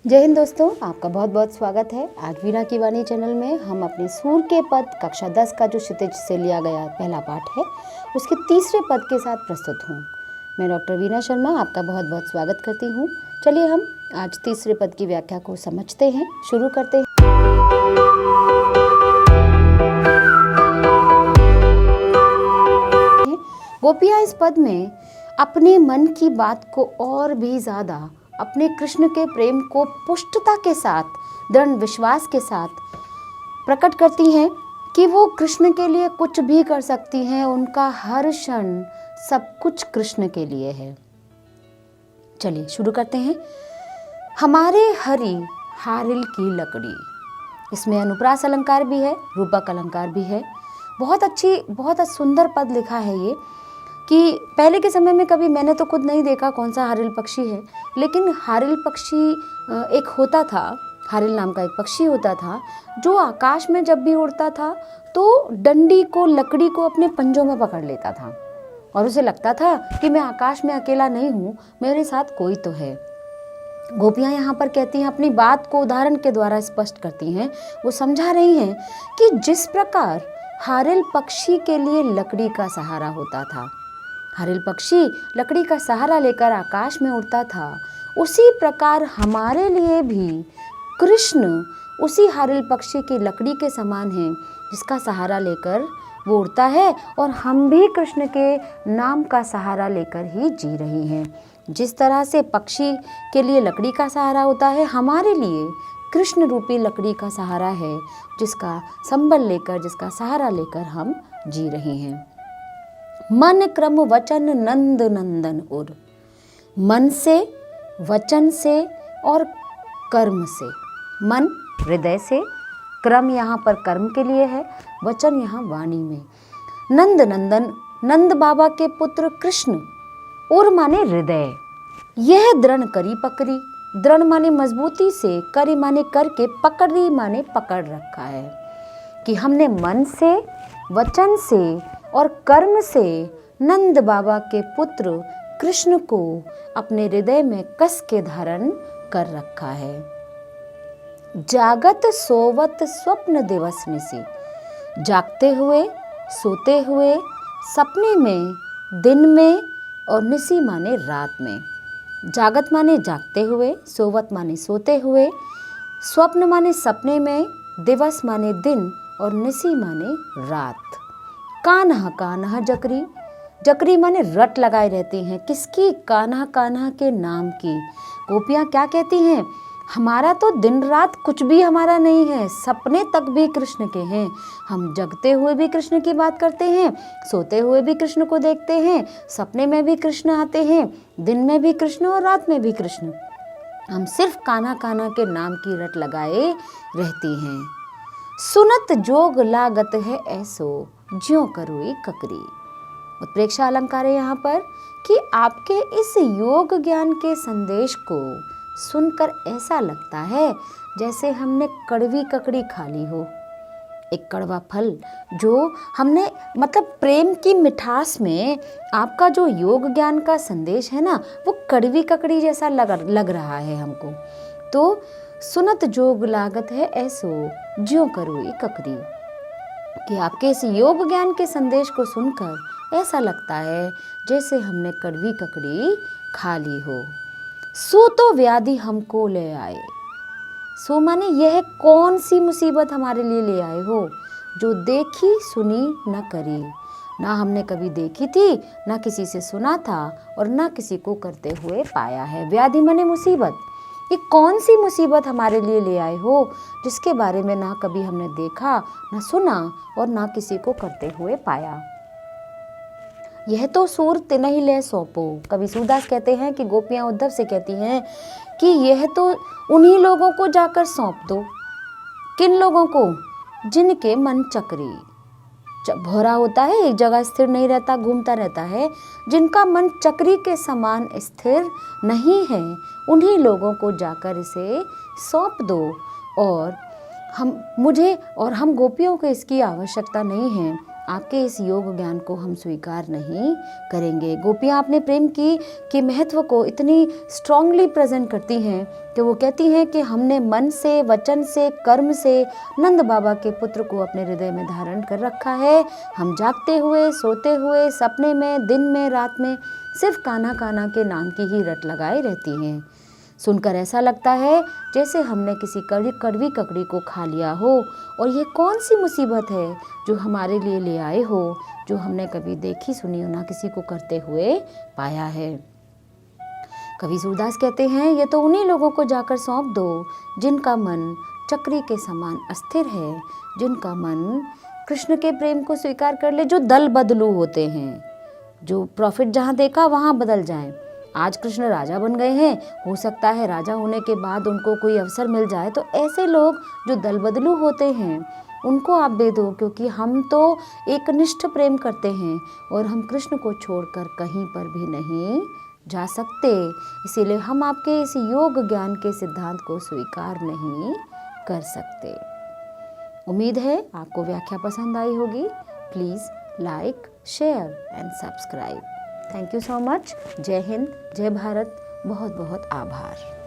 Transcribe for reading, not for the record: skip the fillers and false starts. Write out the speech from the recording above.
जय हिंद दोस्तों, आपका बहुत बहुत स्वागत है। आज वीणा की वाणी चैनल में हम अपने सूर के पद कक्षा 10 का जो क्षितिज से लिया गया पहला पाठ है उसके तीसरे पद के साथ प्रस्तुत हूँ। मैं डॉक्टर वीणा शर्मा आपका बहुत बहुत स्वागत करती हूँ। चलिए हम आज तीसरे पद की व्याख्या को समझते हैं, शुरू करते हैं। गोपियाँ इस पद में अपने मन की बात को और भी ज़्यादा अपने कृष्ण के प्रेम को पुष्टता के साथ, दृढ़ विश्वास के साथ प्रकट करती हैं कि वो कृष्ण के लिए कुछ भी कर सकती हैं। उनका हर क्षण सब कुछ कृष्ण के लिए है। चलिए शुरू करते हैं। हमारे हरि हारिल की लकड़ी, इसमें अनुप्रास अलंकार भी है, रूपक अलंकार भी है। बहुत सुंदर पद लिखा है ये, कि पहले के समय में कभी मैंने तो खुद नहीं देखा कौन सा हारिल पक्षी है, लेकिन हारिल पक्षी एक होता था, हारिल नाम का एक पक्षी होता था जो आकाश में जब भी उड़ता था तो डंडी को, लकड़ी को अपने पंजों में पकड़ लेता था और उसे लगता था कि मैं आकाश में अकेला नहीं हूँ, मेरे साथ कोई तो है। गोपियाँ यहाँ पर कहती हैं, अपनी बात को उदाहरण के द्वारा स्पष्ट करती हैं। वो समझा रही हैं कि जिस प्रकार हारिल पक्षी के लिए लकड़ी का सहारा होता था, हारिल पक्षी लकड़ी का सहारा लेकर आकाश में उड़ता था, उसी प्रकार हमारे लिए भी कृष्ण उसी हारिल पक्षी की लकड़ी के समान है जिसका सहारा लेकर वो उड़ता है, और हम भी कृष्ण के नाम का सहारा लेकर ही जी रही हैं। जिस तरह से पक्षी के लिए लकड़ी का सहारा होता है, हमारे लिए कृष्ण रूपी लकड़ी का सहारा है, जिसका संबल लेकर, जिसका सहारा लेकर हम जी रहे हैं। मन क्रम वचन नंद नंदन उर, मन से, वचन से और कर्म से। मन हृदय से, क्रम यहाँ पर कर्म के लिए है, वचन यहाँ वाणी में। नंद नंदन, नंद बाबा के पुत्र कृष्ण, उर माने हृदय, यह दृढ़ करी पकड़ी, दृढ़ माने मजबूती से, करी माने करके, पकड़ी माने पकड़ रखा है कि हमने मन से, वचन से और कर्म से नंद बाबा के पुत्र कृष्ण को अपने हृदय में कस के धारण कर रखा है। जागत सोवत स्वप्न दिवस निसी, जागते हुए, सोते हुए, सपने में, दिन में और निसी माने रात में। जागत माने जागते हुए, सोवत माने सोते हुए, स्वप्न माने सपने में, दिवस माने दिन और निसी माने रात। कान्हा कान्हा जकरी, जकरी माने रट लगाए रहती हैं, किसकी? कान्हा, कान्हा के नाम की। गोपियाँ क्या कहती हैं? हमारा तो दिन रात कुछ भी हमारा नहीं है, सपने तक भी कृष्ण के हैं। हम जगते हुए भी कृष्ण की बात करते हैं, सोते हुए भी कृष्ण को देखते हैं, सपने में भी कृष्ण आते हैं, दिन में भी कृष्ण और रात में भी कृष्ण। हम सिर्फ कान्हा कान्हा के नाम की रट लगाए रहती हैं। सुनत जोग लागत है ऐसो, ज्यों करोई ककरी। उत्प्रेक्षा अलंकार है यहाँ पर कि आपके इस योग ज्ञान के संदेश को सुनकर ऐसा लगता है जैसे हमने कड़वी ककड़ी खा ली हो। एक कड़वा फल जो हमने, मतलब प्रेम की मिठास में आपका जो योग ज्ञान का संदेश है ना, वो कड़वी ककड़ी जैसा लग रहा है हमको। तो सुनत जोग लागत है ऐसो, ज्यों करोई ककरी, कि आपके इस योग ज्ञान के संदेश को सुनकर ऐसा लगता है जैसे हमने कड़वी ककड़ी खा ली हो। सो तो व्याधि हमको ले आए, सो माने यह कौन सी मुसीबत हमारे लिए ले आए हो, जो देखी सुनी न करी। ना हमने कभी देखी थी, ना किसी से सुना था और ना किसी को करते हुए पाया है। व्याधि माने मुसीबत, ये कौन सी मुसीबत हमारे लिए ले आए हो जिसके बारे में ना कभी हमने देखा, ना सुना और ना किसी को करते हुए पाया। यह तो सूर तिनहि ले सौंपो। कवि सूरदास कहते हैं कि गोपियाँ उद्धव से कहती हैं कि यह तो उन्हीं लोगों को जाकर सौंप दो। किन लोगों को? जिनके मन चक्री, भौरा होता है, एक जगह स्थिर नहीं रहता, घूमता रहता है। जिनका मन चक्री के समान स्थिर नहीं है, उन्हीं लोगों को जाकर इसे सौंप दो। और हम गोपियों को इसकी आवश्यकता नहीं है। आपके इस योग ज्ञान को हम स्वीकार नहीं करेंगे। गोपियाँ अपने प्रेम के महत्व को इतनी स्ट्रांगली प्रेजेंट करती हैं कि वो कहती हैं कि हमने मन से, वचन से, कर्म से नंद बाबा के पुत्र को अपने हृदय में धारण कर रखा है। हम जागते हुए, सोते हुए, सपने में, दिन में, रात में सिर्फ कान्हा कान्हा के नाम की ही रट लगाए रहती हैं। सुनकर ऐसा लगता है जैसे हमने किसी कड़वी ककड़ी को खा लिया हो, और ये कौन सी मुसीबत है जो हमारे लिए ले आए हो, जो हमने कभी देखी सुनी हो ना किसी को करते हुए पाया है। कवि सूरदास कहते हैं, ये तो उन्हीं लोगों को जाकर सौंप दो जिनका मन चक्री के समान अस्थिर है, जिनका मन कृष्ण के प्रेम को स्वीकार कर ले, जो दल बदलू होते हैं, जो प्रॉफिट जहाँ देखा वहाँ बदल जाए। आज कृष्ण राजा बन गए हैं, हो सकता है राजा होने के बाद उनको कोई अवसर मिल जाए, तो ऐसे लोग जो दल बदलू होते हैं उनको आप दे दो, क्योंकि हम तो एक निष्ठ प्रेम करते हैं और हम कृष्ण को छोड़कर कहीं पर भी नहीं जा सकते। इसीलिए हम आपके इस योग ज्ञान के सिद्धांत को स्वीकार नहीं कर सकते। उम्मीद है आपको व्याख्या पसंद आई होगी। Please like, share and subscribe. Thank you so much. जय हिंद, जय भारत। बहुत बहुत आभार।